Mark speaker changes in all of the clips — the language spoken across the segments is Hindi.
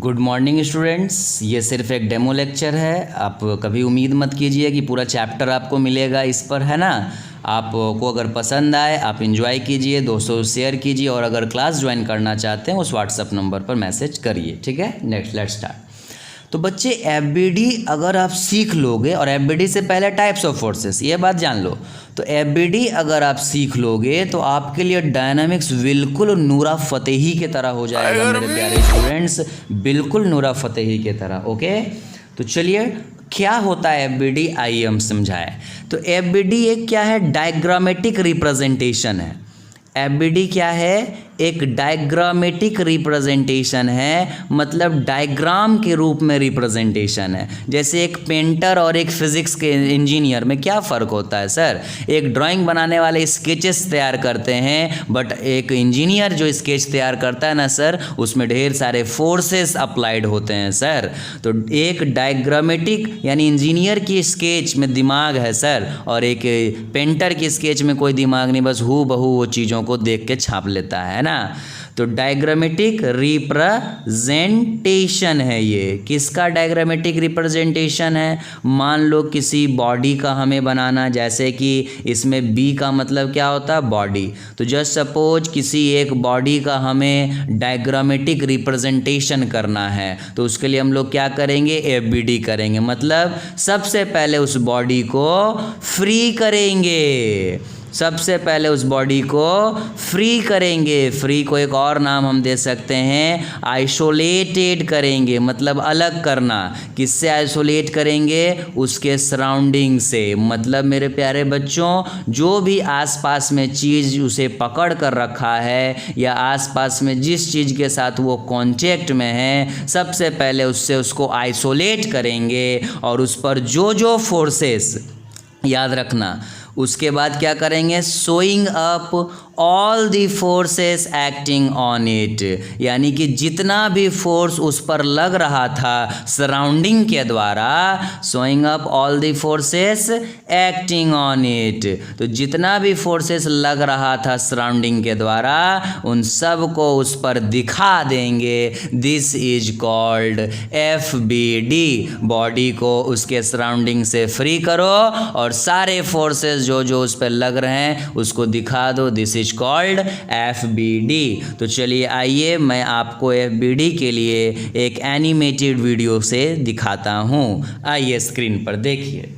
Speaker 1: Good morning students. ये सिर्फ एक डेमो लेक्चर है। आप कभी उम्मीद मत कीजिए कि पूरा चैप्टर आपको मिलेगा इस पर, है ना। आपको अगर पसंद आए आप एंजॉय कीजिए, दोस्तों शेयर कीजिए, और अगर क्लास ज्वाइन करना चाहते हैं उस व्हाट्सअप नंबर पर मैसेज करिए, ठीक है। Next let's start. तो बच्चे एफबीडी अगर आप सीख लोगे, और एफबीडी से पहले टाइप्स ऑफ फोर्सेस, ये बात जान लो। तो एफबीडी अगर आप सीख लोगे तो आपके लिए डायनामिक्स बिल्कुल नूरा फतेही की तरह हो जाएगा मेरे प्यारे स्टूडेंट्स, बिल्कुल नूरा फतेही की तरह। ओके, तो चलिए क्या होता है एफबीडी, आइए हम समझाएं। तो एफबीडी एक क्या है, डायग्रामेटिक रिप्रेजेंटेशन है। एफबीडी क्या है, एक डायग्रामेटिक रिप्रेजेंटेशन है, मतलब डायग्राम के रूप में रिप्रेजेंटेशन है। जैसे एक पेंटर और एक फिजिक्स के इंजीनियर में क्या फ़र्क होता है सर? एक ड्राइंग बनाने वाले स्केचेस तैयार करते हैं, बट एक इंजीनियर जो स्केच तैयार करता है ना सर, उसमें ढेर सारे फोर्सेस अप्लाइड होते हैं सर। तो एक डायग्रामेटिक यानी इंजीनियर की स्केच में दिमाग है सर, और एक पेंटर की स्केच में कोई दिमाग नहीं, बस हू बहू वो चीज़ों को देख के छाप लेता है ना। तो डायग्रामेटिक रिप्रेजेंटेशन है ये। किसका डायग्रामेटिक रिप्रेजेंटेशन है? मान लो किसी बॉडी का हमें बनाना, जैसे कि इसमें बी का मतलब क्या होता है, बॉडी। तो जस्ट सपोज किसी एक बॉडी का हमें डायग्रामेटिक रिप्रेजेंटेशन करना है, तो उसके लिए हम लोग क्या करेंगे, एफबीडी करेंगे। मतलब सबसे पहले उस बॉडी को फ्री करेंगे, सबसे पहले उस बॉडी को फ्री करेंगे। फ्री को एक और नाम हम दे सकते हैं, आइसोलेटेड करेंगे, मतलब अलग करना। किससे आइसोलेट करेंगे? उसके सराउंडिंग से। मतलब मेरे प्यारे बच्चों, जो भी आसपास में चीज़ उसे पकड़ कर रखा है, या आसपास में जिस चीज़ के साथ वो कॉन्टेक्ट में है, सबसे पहले उससे उसको आइसोलेट करेंगे, और उस पर जो जो फोर्सेस, याद रखना, उसके बाद क्या करेंगे, showing up all the forces acting on it, यानी कि जितना भी फोर्स उस पर लग रहा था सराउंडिंग के द्वारा, showing up all the forces acting on it. तो जितना भी फोर्सेस लग रहा था सराउंडिंग के द्वारा, उन सब को उस पर दिखा देंगे। This is called FBD. Body को उसके सराउंडिंग से फ्री करो, और सारे फोर्सेस जो जो उस पर लग रहे हैं उसको दिखा दो। This is called FBD. तो चलिए आइए मैं आपको एफबीडी के लिए एक एनिमेटेड वीडियो से दिखाता हूँ। आइए स्क्रीन पर देखिए।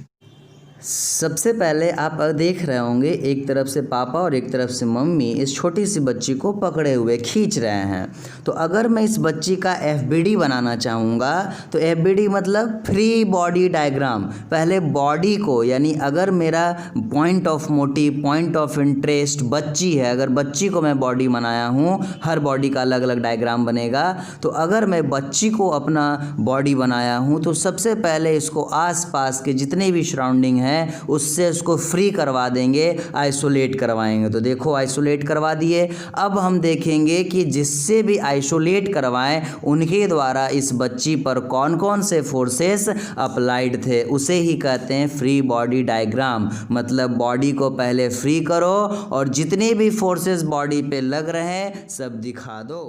Speaker 1: सबसे पहले आप देख रहे होंगे एक तरफ से पापा और एक तरफ से मम्मी इस छोटी सी बच्ची को पकड़े हुए खींच रहे हैं। तो अगर मैं इस बच्ची का एफबीडी बनाना चाहूँगा, तो एफबीडी मतलब फ्री बॉडी डायग्राम। पहले बॉडी को, यानी अगर मेरा point of motive, point of interest बच्ची है, अगर बच्ची को मैं बॉडी बनाया हूँ, हर बॉडी का अलग अलग डायग्राम बनेगा। तो अगर मैं बच्ची को अपना बॉडी बनाया हूँ, तो सबसे पहले इसको आसपास के जितने भी सराउंडिंग है उससे उसको फ्री करवा देंगे, आइसोलेट करवाएंगे। तो देखो आइसोलेट करवा दिए। अब हम देखेंगे कि जिससे भी आइसोलेट करवाएं उनके द्वारा इस बच्ची पर कौन कौन से फोर्सेस अप्लाइड थे, उसे ही कहते हैं फ्री बॉडी डायग्राम। मतलब बॉडी को पहले फ्री करो और जितने भी फोर्सेस बॉडी पे लग रहे हैं सब दिखा दो।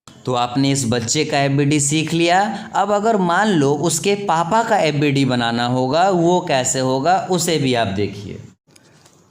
Speaker 1: तो आपने इस बच्चे का एफबीडी सीख लिया। अब अगर मान लो उसके पापा का एफबीडी बनाना होगा, वो कैसे होगा उसे भी आप देखिए।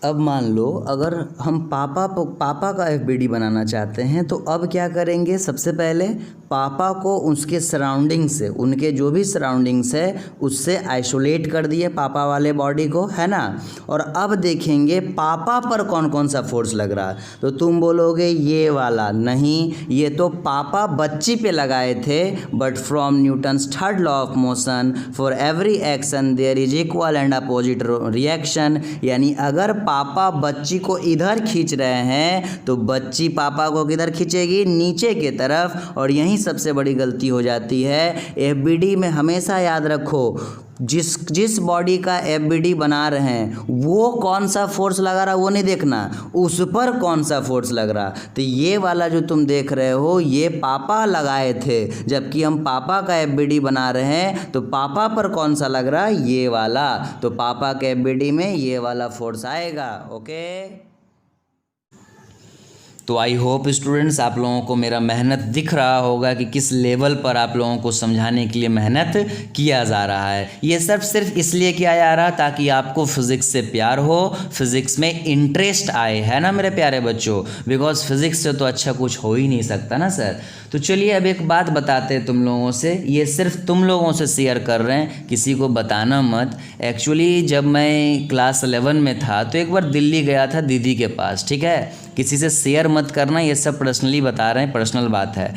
Speaker 1: अब मान लो अगर हम पापा का एफबीडी बनाना चाहते हैं, तो अब क्या करेंगे, सबसे पहले पापा को उसके सराउंडिंग से, उनके जो भी सराउंडिंग्स है उससे आइसोलेट कर दिए पापा वाले बॉडी को, है ना। और अब देखेंगे पापा पर कौन कौन सा फोर्स लग रहा है। तो तुम बोलोगे ये वाला नहीं, ये तो पापा बच्ची पे लगाए थे, but from Newton's third law of motion for every action there is equal and opposite reaction. यानी अगर पापा बच्ची को इधर खींच रहे हैं, तो बच्ची पापा को किधर खींचेगी, नीचे की तरफ। और यही सबसे बड़ी गलती हो जाती है एफबीडी में। हमेशा याद रखो, जिस बॉडी का एफबीडी बना रहे हैं वो कौन सा फोर्स लगा रहा वो नहीं देखना, उस पर कौन सा फोर्स लग रहा। तो ये वाला जो तुम देख रहे हो ये पापा लगाए थे, जबकि हम पापा का एफबीडी बना रहे हैं, तो पापा पर कौन सा लग रहा, ये वाला। तो पापा के एफबीडी में ये वाला फोर्स आएगा। ओके, तो आई होप स्टूडेंट्स आप लोगों को मेरा मेहनत दिख रहा होगा कि किस लेवल पर आप लोगों को समझाने के लिए मेहनत किया जा रहा है। ये सब सिर्फ इसलिए किया जा रहा है ताकि आपको फिज़िक्स से प्यार हो, फिज़िक्स में इंटरेस्ट आए, है ना मेरे प्यारे बच्चों। बिकॉज फिज़िक्स से तो अच्छा कुछ हो ही नहीं सकता ना सर। तो चलिए अब एक बात बताते हैं तुम लोगों से, ये सिर्फ तुम लोगों से शेयर कर रहे हैं, किसी को बताना मत। एक्चुअली जब मैं क्लास 11 में था तो एक बार दिल्ली गया था दीदी के पास, ठीक है। किसी से शेयर मत करना, ये सब पर्सनली बता रहे हैं, पर्सनल बात है।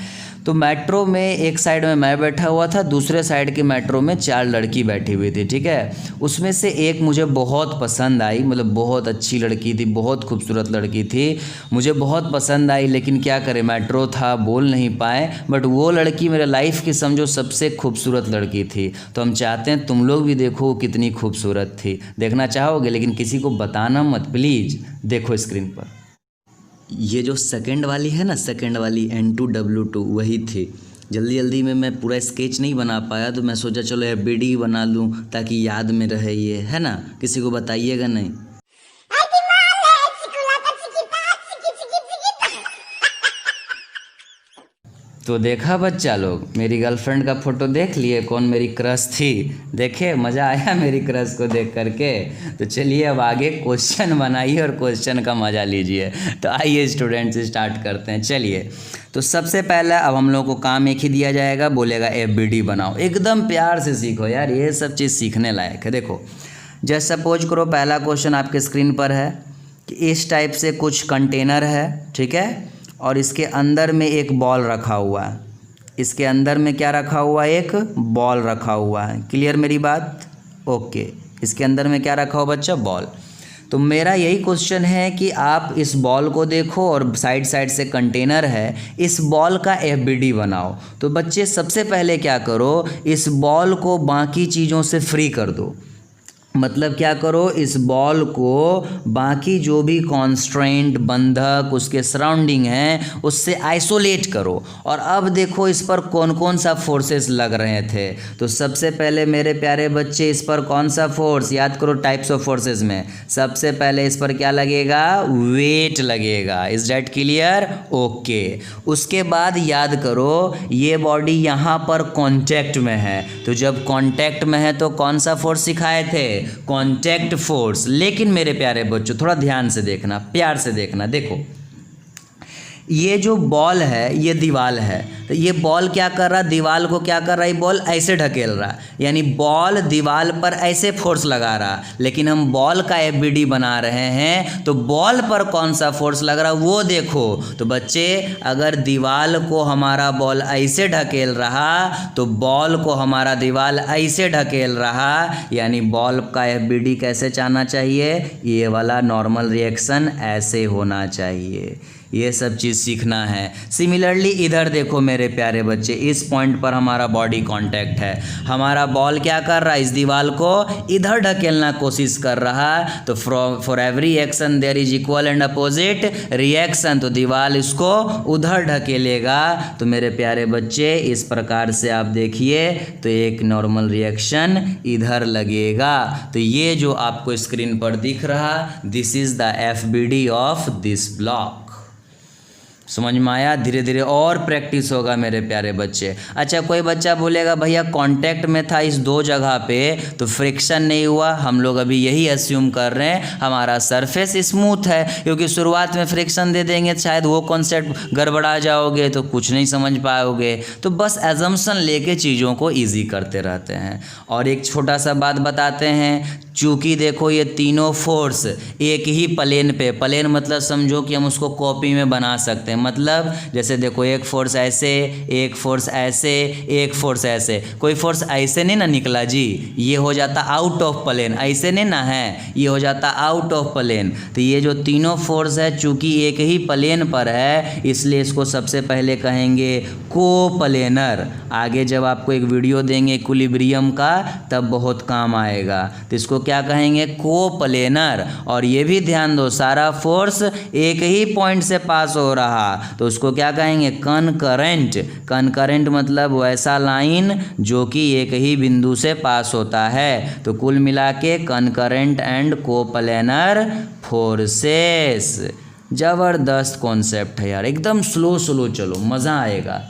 Speaker 1: तो मेट्रो में एक साइड में मैं बैठा हुआ था, दूसरे साइड के मेट्रो में 4 लड़की बैठी हुई थी, ठीक है। उसमें से एक मुझे बहुत पसंद आई, मतलब बहुत अच्छी लड़की थी, बहुत खूबसूरत लड़की थी, मुझे बहुत पसंद आई। लेकिन क्या करें, मेट्रो था, बोल नहीं पाए। बट वो लड़की मेरे लाइफ की समझो सबसे खूबसूरत लड़की थी। तो हम चाहते हैं तुम लोग भी देखो कितनी खूबसूरत थी। देखना चाहोगे लेकिन किसी को बताना मत प्लीज़। देखो स्क्रीन पर ये जो सेकंड वाली है ना, सेकंड वाली N2W2 वही थी। जल्दी जल्दी में मैं पूरा स्केच नहीं बना पाया तो मैं सोचा चलो FBD बना लूँ ताकि याद में रहे, ये है ना। किसी को बताइएगा नहीं। तो देखा बच्चा लोग, मेरी गर्लफ्रेंड का फ़ोटो देख लिए, कौन मेरी क्रश थी, देखे, मज़ा आया मेरी क्रश को देख करके। तो चलिए अब आगे क्वेश्चन बनाइए और क्वेश्चन का मज़ा लीजिए। तो आइए स्टूडेंट्स स्टार्ट करते हैं। चलिए तो सबसे पहला अब हम लोगों को काम एक ही दिया जाएगा, बोलेगा FBD बनाओ। एकदम प्यार से सीखो यार, ये सब चीज़ सीखने लायक है। देखो जस्ट सपोज करो पहला क्वेश्चन आपके स्क्रीन पर है कि इस टाइप से कुछ कंटेनर है, ठीक है, और इसके अंदर में एक बॉल रखा हुआ है। इसके अंदर में क्या रखा हुआ है, एक बॉल रखा हुआ है। क्लियर मेरी बात? ओके। इसके अंदर में क्या रखा हुआ बच्चा, बॉल। तो मेरा यही क्वेश्चन है कि आप इस बॉल को देखो और साइड साइड से कंटेनर है, इस बॉल का FBD बनाओ। तो बच्चे सबसे पहले क्या करो, इस बॉल को बाकी चीज़ों से फ्री कर दो। मतलब क्या करो, इस बॉल को बाकी जो भी कॉन्स्ट्रेंट, बंधक, उसके सराउंडिंग हैं उससे आइसोलेट करो। और अब देखो इस पर कौन कौन सा फोर्सेस लग रहे थे। तो सबसे पहले मेरे प्यारे बच्चे इस पर कौन सा फोर्स, याद करो टाइप्स ऑफ फोर्सेस में, सबसे पहले इस पर क्या लगेगा, वेट लगेगा। Is that clear? ओके। उसके बाद याद करो ये बॉडी यहाँ पर कांटेक्ट में है, तो जब कांटेक्ट में है तो कौन सा फोर्स सिखाए थे, कांटेक्ट फोर्स। लेकिन मेरे प्यारे बच्चों थोड़ा ध्यान से देखना, प्यार से देखना। देखो ये जो बॉल है ये दीवार है, तो ये बॉल क्या कर रहा है, दीवार को क्या कर रहा है, ये बॉल ऐसे ढकेल रहा है, यानी बॉल दीवार पर ऐसे फोर्स लगा रहा। लेकिन हम बॉल का FBD बना रहे हैं तो बॉल पर कौन सा फोर्स लग रहा है वो देखो। तो बच्चे अगर दीवार को हमारा बॉल ऐसे ढकेल रहा तो बॉल को हमारा दीवार ऐसे ढकेल रहा, यानी बॉल का FBD कैसे जाना चाहिए, ये वाला नॉर्मल रिएक्शन ऐसे होना चाहिए। ये सब चीज़ सीखना है। सिमिलरली इधर देखो मेरे प्यारे बच्चे, इस पॉइंट पर हमारा बॉडी कांटेक्ट है, हमारा बॉल क्या कर रहा है, इस दीवार को इधर ढकेलना कोशिश कर रहा है। तो for every action there is equal and opposite reaction, तो दीवार इसको उधर ढकेलेगा। तो मेरे प्यारे बच्चे इस प्रकार से आप देखिए तो एक नॉर्मल रिएक्शन इधर लगेगा। तो ये जो आपको स्क्रीन पर दिख रहा, this is the FBD of this block. समझ में आया? धीरे धीरे और प्रैक्टिस होगा मेरे प्यारे बच्चे। अच्छा कोई बच्चा बोलेगा भैया कांटेक्ट में था इस दो जगह पे तो फ्रिक्शन नहीं हुआ। हम लोग अभी यही अस्यूम कर रहे हैं हमारा सरफेस स्मूथ है, क्योंकि शुरुआत में फ्रिक्शन दे देंगे शायद वो कॉन्सेप्ट गड़बड़ा जाओगे तो कुछ नहीं समझ पाओगे। तो बस एजम्पशन लेके चीज़ों को ईजी करते रहते हैं। और एक छोटा सा बात बताते हैं, चूँकि देखो ये तीनों फोर्स एक ही प्लेन पे, प्लेन मतलब समझो कि हम उसको कॉपी में बना सकते हैं। मतलब जैसे देखो एक फोर्स ऐसे, एक फोर्स ऐसे, एक फोर्स ऐसे, कोई फोर्स ऐसे नहीं ना निकला जी, ये हो जाता आउट ऑफ प्लेन, ऐसे नहीं ना है, ये हो जाता आउट ऑफ प्लेन। तो ये जो तीनों फोर्स है चूँकि एक ही प्लेन पर है इसलिए इसको सबसे पहले कहेंगे कोप्लेनर। आगे जब आपको एक वीडियो देंगे इक्विलिब्रियम का तब बहुत काम आएगा। तो इसको क्या कहेंगे, कोप्लेनर। और ये भी ध्यान दो सारा फोर्स एक ही पॉइंट से पास हो रहा तो उसको क्या कहेंगे, कनकरेंट। कनकरेंट मतलब वैसा लाइन जो कि एक ही बिंदु से पास होता है। तो कुल मिला के कनकरेंट एंड कोप्लेनर फोर्सेस। ज़बरदस्त कॉन्सेप्ट है यार, एकदम स्लो स्लो चलो, मज़ा आएगा।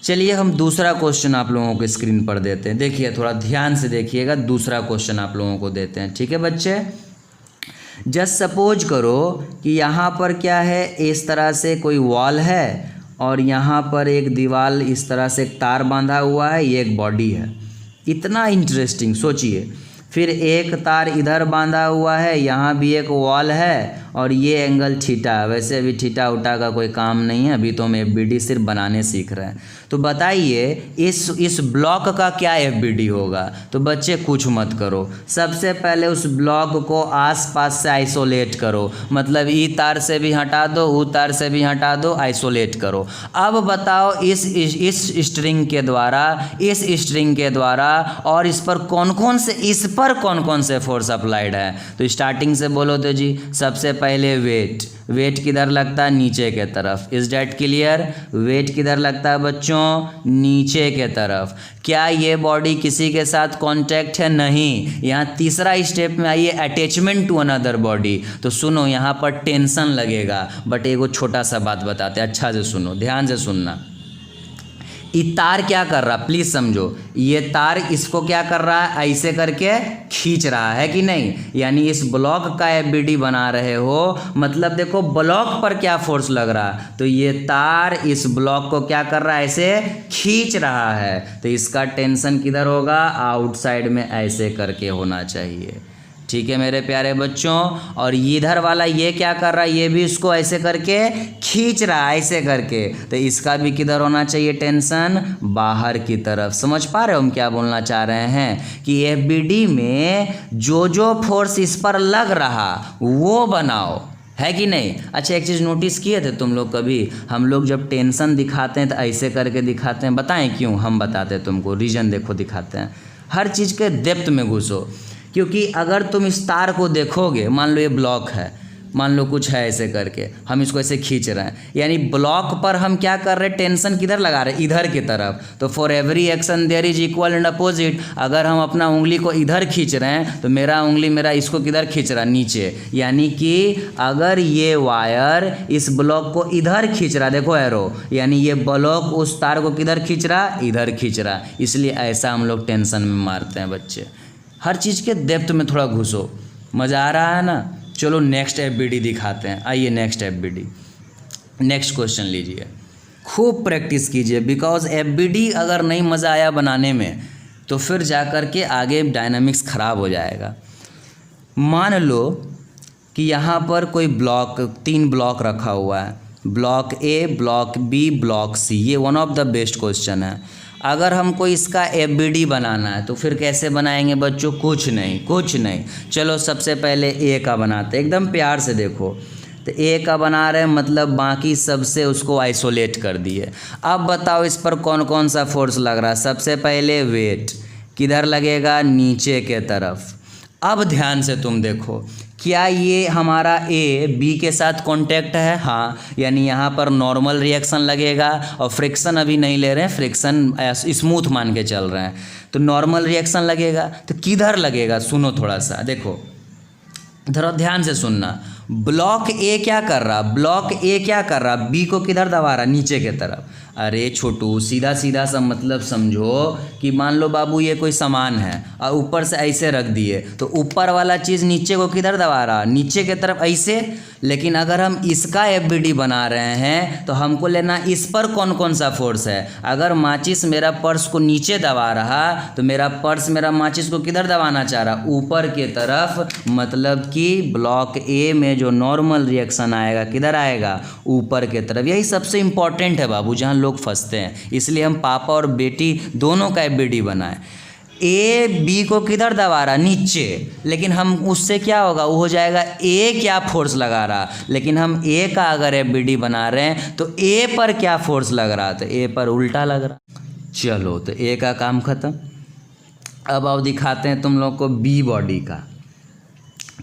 Speaker 1: चलिए हम दूसरा क्वेश्चन आप लोगों को स्क्रीन पर देते हैं, देखिए थोड़ा ध्यान से देखिएगा, दूसरा क्वेश्चन आप लोगों को देते हैं, ठीक है बच्चे। जस्ट सपोज करो कि यहाँ पर क्या है, इस तरह से कोई वॉल है और यहाँ पर एक दीवार इस तरह से एक तार बांधा हुआ है, ये एक बॉडी है। इतना इंटरेस्टिंग, सोचिए। फिर एक तार इधर बांधा हुआ है, यहाँ भी एक वॉल है और ये एंगल थीटा है। वैसे अभी थीटा उटा का कोई काम नहीं है, अभी तो हम एफबीडी सिर्फ बनाने सीख रहे हैं। तो बताइए इस ब्लॉक का क्या एफबीडी होगा। तो बच्चे कुछ मत करो, सबसे पहले उस ब्लॉक को आसपास से आइसोलेट करो, मतलब ई तार से भी हटा दो, ऊ तार से भी हटा दो, आइसोलेट करो। अब बताओ इस स्ट्रिंग के द्वारा और इस पर कौन कौन से फोर्स अप्लाइड है। तो स्टार्टिंग से बोलो तो जी, सबसे पहले वेट किधर लगता है, नीचे के तरफ। Is that clear. वेट किधर लगता है बच्चों, नीचे के तरफ। क्या ये बॉडी किसी के साथ कांटेक्ट है, नहीं। यहाँ तीसरा स्टेप में आइए, अटैचमेंट टू अनदर बॉडी। तो सुनो यहाँ पर टेंशन लगेगा, बट एगो छोटा सा बात बताते हैं, अच्छा से सुनो, ध्यान से सुनना। ये तार क्या कर रहा, प्लीज समझो, ये तार इसको क्या कर रहा है, ऐसे करके खींच रहा है कि नहीं। यानी इस ब्लॉक का एफबीडी बना रहे हो, मतलब देखो ब्लॉक पर क्या फोर्स लग रहा है, तो ये तार इस ब्लॉक को क्या कर रहा है, ऐसे खींच रहा है। तो इसका टेंशन किधर होगा, आउटसाइड में ऐसे करके होना चाहिए, ठीक है मेरे प्यारे बच्चों। और इधर वाला ये क्या कर रहा है, ये भी इसको ऐसे करके खींच रहा है, ऐसे करके। तो इसका भी किधर होना चाहिए टेंशन, बाहर की तरफ। समझ पा रहे हो हम क्या बोलना चाह रहे हैं, कि एफबीडी में जो फोर्स इस पर लग रहा वो बनाओ, है कि नहीं। अच्छा एक चीज़ नोटिस किए थे तुम लोग कभी, हम लोग जब टेंशन दिखाते हैं तो ऐसे करके दिखाते हैं, बताएं क्यों, हम बताते हैं तुमको, रीजन देखो दिखाते हैं। हर चीज़ के डेप्थ में घुसो, क्योंकि अगर तुम इस तार को देखोगे, मान लो ये ब्लॉक है, मान लो कुछ है ऐसे करके, हम इसको ऐसे खींच रहे हैं, यानी ब्लॉक पर हम क्या कर रहे हैं, टेंशन किधर लगा रहे हैं, इधर की तरफ। तो for every action there is equal and opposite. अगर हम अपना उंगली को इधर खींच रहे हैं तो मेरा उंगली मेरा इसको किधर खींच रहा है, नीचे। यानी कि अगर ये वायर इस ब्लॉक को इधर खींच रहा, देखो एरो, यानी ये ब्लॉक उस तार को किधर खींच रहा, इधर खींच रहा। इसलिए ऐसा हम लोग टेंशन में मारते हैं बच्चे। हर चीज़ के डेप्थ में थोड़ा घुसो, मज़ा आ रहा है ना। चलो नेक्स्ट एफबीडी दिखाते हैं, आइए नेक्स्ट एफबीडी, नेक्स्ट क्वेश्चन लीजिए, खूब प्रैक्टिस कीजिए, बिकॉज एफबीडी अगर नहीं मज़ा आया बनाने में तो फिर जा कर के आगे डायनामिक्स ख़राब हो जाएगा। मान लो कि यहाँ पर कोई ब्लॉक, 3 ब्लॉक रखा हुआ है, block A, block B, block C. ये one of the best question है। अगर हमको इसका एफबीडी बनाना है तो फिर कैसे बनाएंगे बच्चों, कुछ नहीं। चलो सबसे पहले ए का बनाते, एकदम प्यार से देखो। तो ए का बना रहे हैं, मतलब बाकी सबसे उसको आइसोलेट कर दिए। अब बताओ इस पर कौन कौन सा फोर्स लग रहा है। सबसे पहले वेट किधर लगेगा, नीचे के तरफ। अब ध्यान से तुम देखो, क्या ये हमारा ए बी के साथ कांटेक्ट है, हाँ, यानी यहाँ पर नॉर्मल रिएक्शन लगेगा और फ्रिक्शन अभी नहीं ले रहे हैं, फ्रिक्शन स्मूथ मान के चल रहे हैं, तो नॉर्मल रिएक्शन लगेगा। तो किधर लगेगा, सुनो थोड़ा सा, देखो थोड़ा ध्यान से सुनना। ब्लॉक ए क्या कर रहा, बी को किधर दबा रहा, नीचे के तरफ। अरे छोटू, सीधा सा मतलब समझो कि मान लो बाबू ये कोई सामान है और ऊपर से ऐसे रख दिए, तो ऊपर वाला चीज़ नीचे को किधर दबा रहा, नीचे के तरफ ऐसे। लेकिन अगर हम इसका एफबीडी बना रहे हैं तो हमको लेना इस पर कौन कौन सा फोर्स है। अगर माचिस मेरा पर्स को नीचे दबा रहा तो मेरा पर्स मेरा माचिस को किधर दबाना चाह रहा, ऊपर के तरफ। मतलब कि ब्लॉक ए में जो नॉर्मल रिएक्शन आएगा किधर आएगा, ऊपर के तरफ। यही सबसे इम्पॉर्टेंट है बाबू, जहाँ लोग फंसते हैं। इसलिए हम पापा और बेटी दोनों का एफबीडी बनाएं। ए बी को किधर दबा रहा, नीचे, लेकिन हम उससे क्या होगा, वो हो जाएगा ए क्या फोर्स लगा रहा। लेकिन हम ए का अगर एफबीडी बना रहे हैं तो ए पर क्या फोर्स लग रहा, तो ए पर उल्टा लग रहा। चलो तो ए का काम खत्म। अब आओ दिखाते हैं तुम लोग को बी बॉडी का।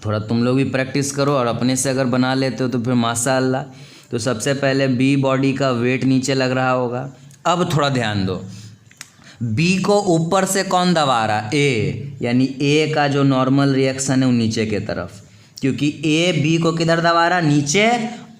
Speaker 1: थोड़ा तुम लोग भी प्रैक्टिस करो और अपने से अगर बना लेते हो तो फिर माशाअल्लाह। तो सबसे पहले बी बॉडी का वेट नीचे लग रहा होगा। अब थोड़ा ध्यान दो, बी को ऊपर से कौन दबा रहा, ए, यानी ए का जो नॉर्मल रिएक्शन है वो नीचे के तरफ, क्योंकि ए बी को किधर दबा रहा, नीचे।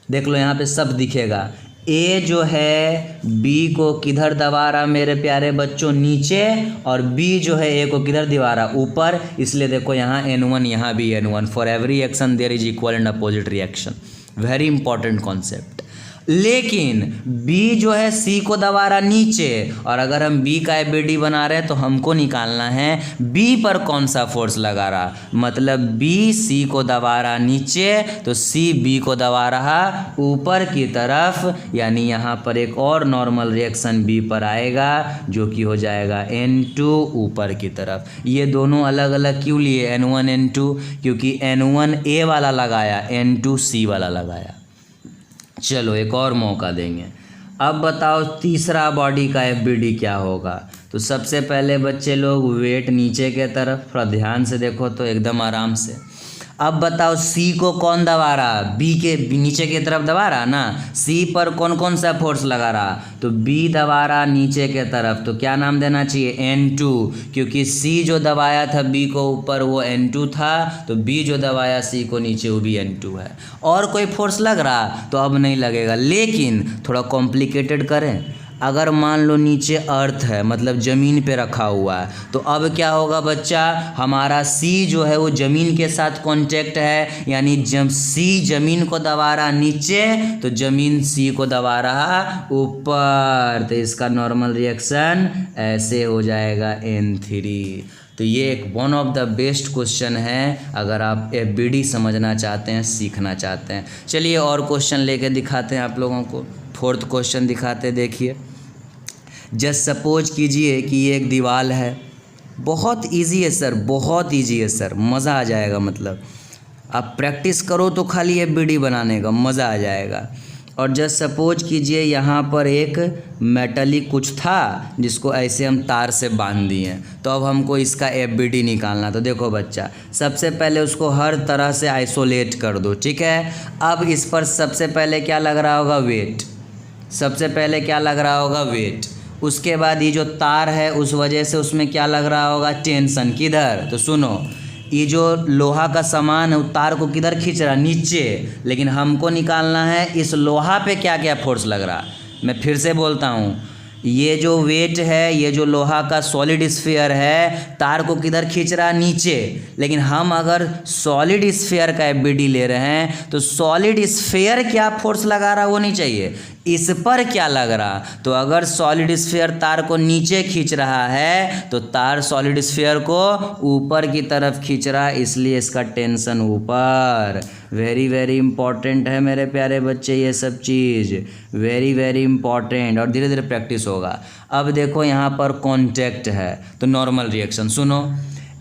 Speaker 1: देख लो यहाँ पे सब दिखेगा। ए जो है बी को किधर दबा रहा मेरे प्यारे बच्चों, नीचे, और बी जो है ए को किधर दबा रहा, ऊपर। इसलिए देखो यहाँ N1, यहाँ भी N1। For every action there is equal and opposite reaction. Very important concept. लेकिन B जो है C को दबा रहा नीचे, और अगर हम B का एबिलिटी बना रहे हैं तो हमको निकालना है B पर कौन सा फोर्स लगा रहा। मतलब B C को दबा रहा नीचे, तो C B को दबा रहा ऊपर की तरफ, यानी यहाँ पर एक और नॉर्मल रिएक्शन B पर आएगा जो कि हो जाएगा N2 ऊपर की तरफ। ये दोनों अलग अलग क्यों लिए N1 N2, क्योंकि N1 A वाला लगाया, N2 C वाला लगाया। चलो एक और मौका देंगे। अब बताओ तीसरा बॉडी का एफबीडी क्या होगा। तो सबसे पहले बच्चे लोग वेट नीचे के तरफ, थोड़ा ध्यान से देखो तो एकदम आराम से। अब बताओ C को कौन दबा रहा, B के नीचे की तरफ दबा रहा ना। C पर कौन कौन सा फोर्स लगा रहा, तो B दबा रहा नीचे के तरफ, तो क्या नाम देना चाहिए, N2, क्योंकि C जो दबाया था B को ऊपर वो N2 था, तो B जो दबाया C को नीचे वो भी N2 है। और कोई फोर्स लग रहा तो अब नहीं लगेगा। लेकिन थोड़ा कॉम्प्लिकेटेड करें, अगर मान लो नीचे अर्थ है, मतलब ज़मीन पे रखा हुआ है, तो अब क्या होगा बच्चा, हमारा C जो है वो ज़मीन के साथ कांटेक्ट है, यानी जब C ज़मीन को दबा रहा नीचे तो ज़मीन C को दबा रहा ऊपर, तो इसका नॉर्मल रिएक्शन ऐसे हो जाएगा N3। तो ये एक one of the best question है अगर आप एफबीडी समझना चाहते हैं, सीखना चाहते हैं। चलिए और क्वेश्चन लेके दिखाते हैं आप लोगों को। फोर्थ क्वेश्चन दिखाते, देखिए। जस्ट सपोज कीजिए कि ये एक दीवार है। बहुत इजी है सर, बहुत इजी है सर, मज़ा आ जाएगा। मतलब आप प्रैक्टिस करो तो खाली एफबीडी बनाने का मज़ा आ जाएगा। और जस्ट सपोज कीजिए यहाँ पर एक मेटलिक कुछ था जिसको ऐसे हम तार से बांध दिए, तो अब हमको इसका एफबीडी निकालना। तो देखो बच्चा, सबसे पहले उसको हर तरह से आइसोलेट कर दो, ठीक है। अब इस पर सबसे पहले क्या लग रहा होगा, वेट। सबसे पहले क्या लग रहा होगा, वेट। उसके बाद ये जो तार है उस वजह से उसमें क्या लग रहा होगा, टेंशन। किधर, तो सुनो, ये जो लोहा का सामान है तार को किधर खींच रहा, नीचे। लेकिन हमको निकालना है इस लोहा पे क्या क्या फोर्स लग रहा। मैं फिर से बोलता हूँ, ये जो वेट है, ये जो लोहा का सॉलिड स्फीयर है, तार को किधर खींच रहा, नीचे। लेकिन हम अगर सॉलिड स्फीयर का एफबीडी ले रहे हैं तो सॉलिड स्फीयर क्या फोर्स लगा रहा वो नहीं चाहिए, इस पर क्या लग रहा। तो अगर सॉलिड स्फीयर तार को नीचे खींच रहा है तो तार सॉलिड स्फीयर को ऊपर की तरफ खींच रहा है, इसलिए इसका टेंशन ऊपर। वेरी वेरी इंपॉर्टेंट है मेरे प्यारे बच्चे ये सब चीज़, वेरी वेरी इंपॉर्टेंट। और धीरे धीरे प्रैक्टिस होगा। अब देखो यहाँ पर कॉन्टैक्ट है तो नॉर्मल रिएक्शन सुनो।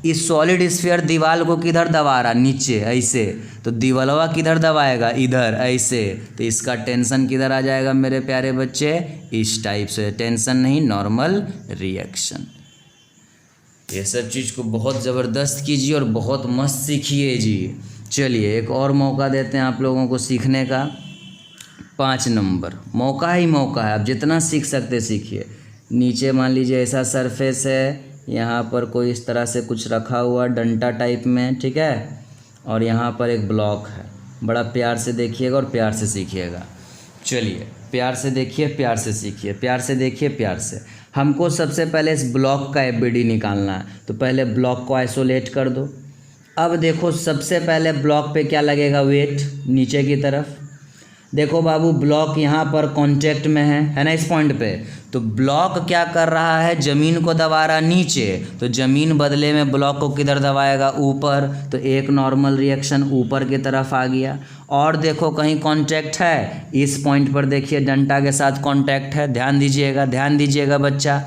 Speaker 1: इस सॉलिड स्फीयर दीवार को किधर दबा रहा, नीचे, ऐसे। तो दीवालवा किधर दबाएगा, इधर, ऐसे। तो इसका टेंशन किधर आ जाएगा मेरे प्यारे बच्चे, इस टाइप से। टेंशन नहीं, नॉर्मल रिएक्शन। ये सब चीज़ को बहुत ज़बरदस्त कीजिए और बहुत मस्त सीखिए जी। चलिए एक और मौका देते हैं आप लोगों को सीखने का। 5 नंबर मौका ही मौका है, आप जितना सीख सकते सीखिए। नीचे मान लीजिए ऐसा सरफेस है, यहाँ पर कोई इस तरह से कुछ रखा हुआ डंटा टाइप में, ठीक है। और यहाँ पर एक ब्लॉक है। बड़ा प्यार से देखिएगा और प्यार से सीखिएगा। चलिए प्यार से देखिए, प्यार से सीखिए, प्यार से देखिए, प्यार से। हमको सबसे पहले इस ब्लॉक का एफबीडी निकालना है, तो पहले ब्लॉक को आइसोलेट कर दो। अब देखो सबसे पहले ब्लॉक पे क्या लगेगा, वेट नीचे की तरफ। देखो बाबू, ब्लॉक यहाँ पर कांटेक्ट में है ना, इस पॉइंट पे। तो ब्लॉक क्या कर रहा है, ज़मीन को दबा रहा नीचे, तो ज़मीन बदले में ब्लॉक को किधर दबाएगा, ऊपर। तो एक नॉर्मल रिएक्शन ऊपर की तरफ आ गया। और देखो कहीं कांटेक्ट है, इस पॉइंट पर देखिए डंटा के साथ कांटेक्ट है। ध्यान दीजिएगा, ध्यान दीजिएगा बच्चा।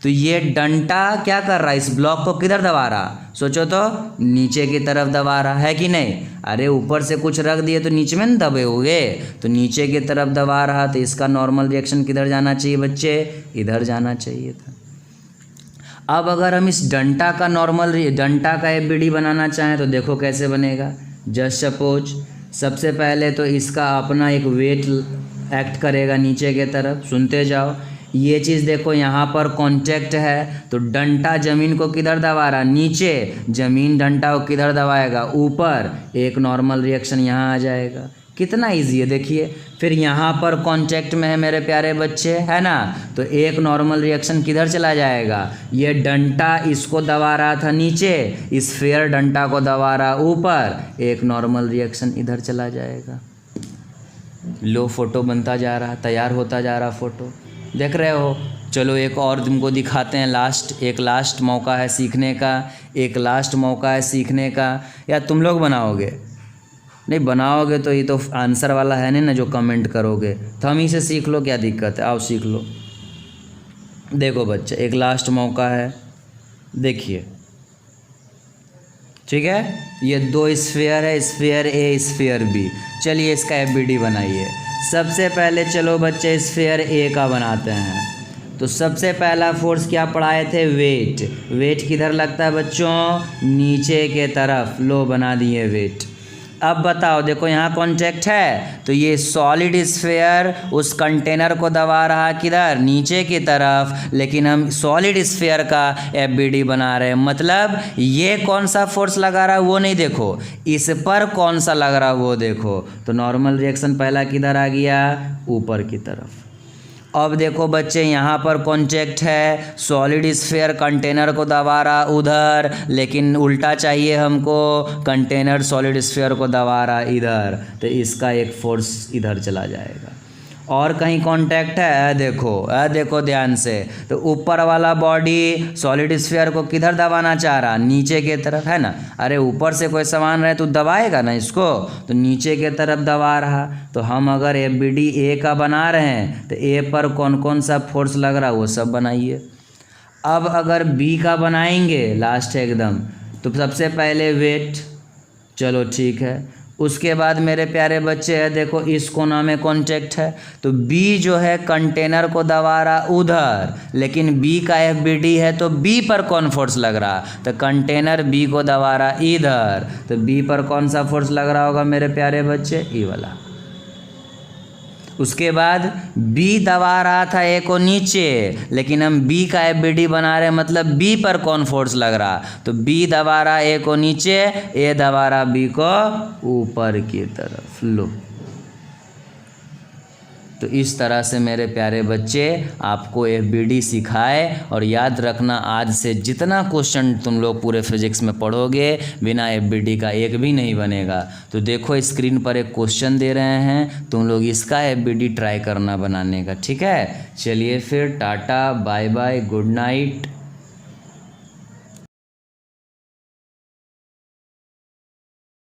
Speaker 1: तो ये डंटा क्या कर रहा है, इस ब्लॉक को किधर दबा रहा, सोचो तो, नीचे की तरफ दबा रहा है कि नहीं। अरे ऊपर से कुछ रख दिए तो नीचे में न दबे होंगे, तो नीचे की तरफ दबा रहा। तो इसका नॉर्मल रिएक्शन किधर जाना चाहिए बच्चे, इधर जाना चाहिए था। अब अगर हम इस डंटा का डंटा का एफबीडी बनाना चाहें तो देखो कैसे बनेगा। जस्ट सपोज सबसे पहले तो इसका अपना एक वेट एक्ट करेगा नीचे की तरफ, सुनते जाओ। ये चीज़ देखो यहाँ पर कांटेक्ट है, तो डंटा ज़मीन को किधर दबा रहा, नीचे। ज़मीन डंटा को किधर दबाएगा, ऊपर। एक नॉर्मल रिएक्शन यहाँ आ जाएगा। कितना इजी है देखिए। फिर यहाँ पर कॉन्टैक्ट में है मेरे प्यारे बच्चे, है ना, तो एक नॉर्मल रिएक्शन किधर चला जाएगा, ये डंटा इसको दबा रहा था नीचे, स्फीयर डंटा को दबा रहा ऊपर, एक नॉर्मल रिएक्शन इधर चला जाएगा। लो फोटो बनता जा रहा, तैयार होता जा रहा फोटो, देख रहे हो। चलो एक और तुमको दिखाते हैं, एक लास्ट मौका है सीखने का, एक लास्ट मौका है सीखने का। या तुम लोग बनाओगे? नहीं बनाओगे तो ये तो आंसर वाला है नहीं ना जो कमेंट करोगे, तो हम ही से सीख लो, क्या दिक्कत है, आओ सीख लो। देखो बच्चे, एक लास्ट मौका है, देखिए, ठीक है। ये दो स्फीयर है, स्फीयर ए स्फीयर बी। चलिए इसका FBD बनाइए। सबसे पहले चलो बच्चे स्फीयर ए का बनाते हैं। तो सबसे पहला फोर्स क्या पढ़ाए थे, वेट। वेट किधर लगता है बच्चों, नीचे के तरफ। लो बना दिए वेट। अब बताओ, देखो यहाँ कॉन्टैक्ट है, तो ये सॉलिड स्फीयर उस कंटेनर को दबा रहा किधर, नीचे की तरफ, लेकिन हम सॉलिड स्फीयर का FBD बना रहे हैं। मतलब ये कौन सा फोर्स लगा रहा है वो नहीं देखो, इस पर कौन सा लग रहा है वो देखो। तो नॉर्मल रिएक्शन पहला किधर आ गया, ऊपर की तरफ। अब देखो बच्चे, यहाँ पर कॉन्टैक्ट है, सॉलिड स्फीयर कंटेनर को दबा रहा उधर, लेकिन उल्टा चाहिए हमको, कंटेनर सॉलिड स्फीयर को दबा रहा इधर, तो इसका एक फोर्स इधर चला जाएगा। और कहीं कांटेक्ट है, देखो ध्यान से, तो ऊपर वाला बॉडी सॉलिड स्फीयर को किधर दबाना चाह रहा, नीचे के तरफ, है ना। अरे ऊपर से कोई सामान रहे तो दबाएगा ना इसको, तो नीचे के तरफ दबा रहा। तो हम अगर FBD ए का बना रहे हैं तो ए पर कौन कौन सा फोर्स लग रहा वो सब बनाइए। अब अगर बी का बनाएंगे लास्ट एकदम, तो सबसे पहले वेट, चलो ठीक है। उसके बाद मेरे प्यारे बच्चे है, देखो इस कोना में कॉन्टैक्ट है, तो बी जो है कंटेनर को दबा रहा उधर, लेकिन बी का FBD है, तो बी पर कौन फोर्स लग रहा, तो कंटेनर बी को दबा रहा इधर, तो बी पर कौन सा फोर्स लग रहा होगा मेरे प्यारे बच्चे, ई वाला। उसके बाद बी दबा रहा था ए को नीचे, लेकिन हम बी का FBD बना रहे हैं, मतलब बी पर कौन फोर्स लग रहा, तो बी दबा रहा ए को नीचे, ए दबा रहा बी को ऊपर की तरफ। लो, तो इस तरह से मेरे प्यारे बच्चे आपको FBD सिखाए, और याद रखना आज से जितना क्वेश्चन तुम लोग पूरे फिजिक्स में पढ़ोगे बिना FBD का एक भी नहीं बनेगा। तो देखो स्क्रीन पर एक क्वेश्चन दे रहे हैं, तुम लोग इसका FBD ट्राई करना बनाने का, ठीक है। चलिए फिर tata bye bye, good night.